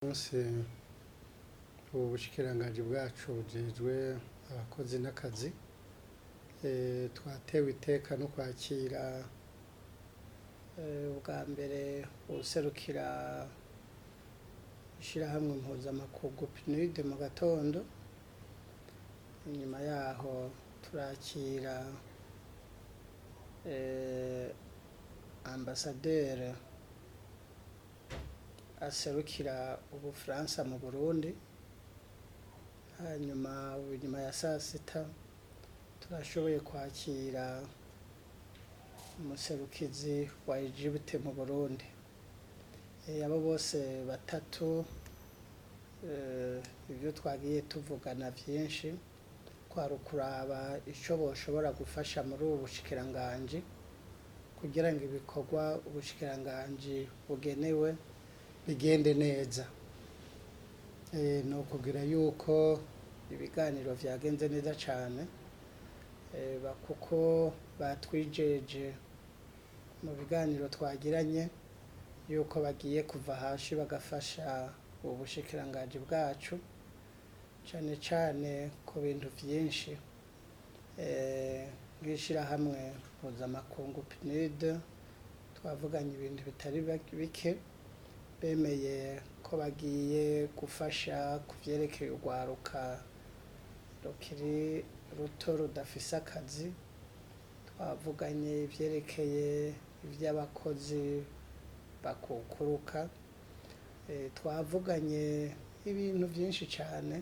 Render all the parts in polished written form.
Munsi ubushikiranganji bwacu bujejwe abakozi n'akazi twatewe iteka no kwakira ubwa mbere uwuserukira ishirahamwe mpuzamakungu PNUD mu gatondo. Inyuma yaho turakira ambasaderi aserukira Ubufaransa mu Burundi. Hanyuma nyuma ya sasita turashoboye kwakira umuserukizi wa Egypte mu Burundi. Abo bose batatu ivyo twagiye tuvugana vyinshi kwari ukuraba ico boshobora gufasha muri ubu bushikiranganji kugira ngo ibikorwa ubushikiranganji bugenewe bigende neza. No kugira yuko ibiganiro vyagenze neza cane kuko batwijeje mu biganiro twagiranye yuko bagiye kuva hashi bagafasha ubushikiranganji bwacu cane cane ku bintu vyinshi nk'ishirahamwe mpuzamakungu PNUD. Twavuganye ibintu bitari bike, bemeye ko bagiye gufasha kuvyerekeye urwaruka rukiri ruto rudafise akazi. Twavuganye ivyerekeye ivy'abakozi bakukuruka. Twavuganye ibintu vyinshi cane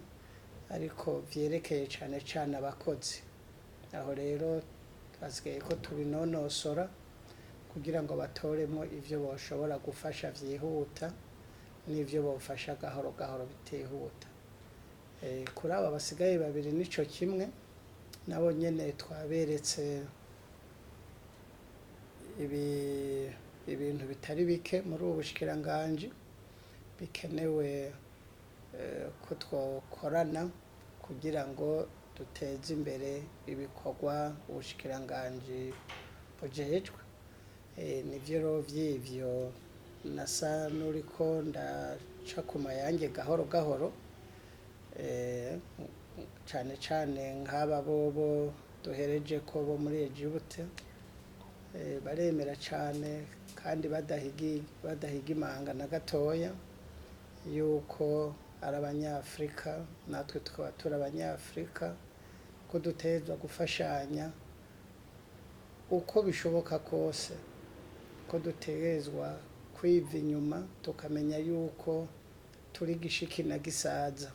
ariko vyerekeye cane cane abakozi. Aho rero twasigaye ko tubinonosora kugira ngo batoremo ivyo boshobora gufasha vyihuta n'ivyo bofasha gahoro gahoro bitihuta. Kuri aba basigaye babiri nico kimwe, nabo nyene twaberetse ibintu bitari bike muri ubu bushikiranganji bikenewe ko twokorana kugira ngo duteze imbere ibikorwa ubushikiranganji bujejwe. Nivyo rero vy'ivyo nasa n'uriko ndaca ku mayange gahoro gahoro, cane cane nk'aba bobo duhereje ko bo muri Egypte. Baremera cane kandi badahiga imanga na gatoya yuko ari abanyafrika, natwe tukaba turi abanyafrika, ko dutegerezwa gufashanya uko bishoboka kose, ko dutegerezwa kwiva inyuma tukamenya yuko turi gishiki na gisaza.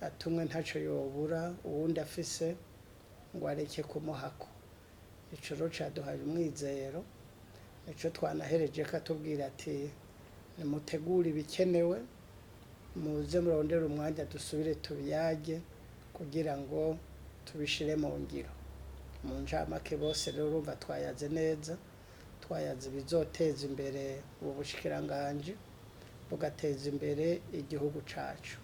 Atumwe ntaco yobura uwundi afise ngo areke kumuhako. Ico rero caduhaye umwizero, nico twanahereje katubwira ati nimutegure ibikenewe, muze murondere umwanya dusubire tubiyage kugira ngo tubishire mu ngiro. Mu ncamake bose rero urumva twayaze neza, twayaze bizoteza imbere ubu bushikiranganji bugateza imbere igihugu cacu.